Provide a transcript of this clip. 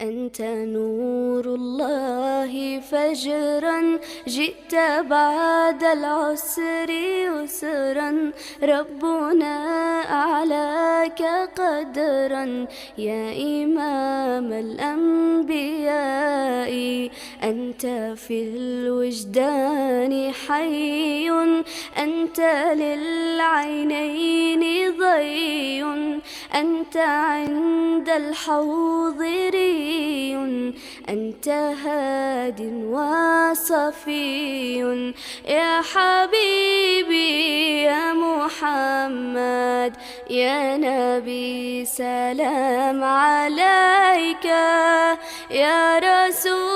أنت نور الله فجرا، جئت بعد العسر يسرا، ربنا أعلاك قدرا يا إمام الأنبياء. أنت في الوجدان حي، أنت للعينين ضي، أنت عند الحوض ري، أنت هاد وصفي يا حبيبي يا محمد يا نبي سلام عليك، يا رسول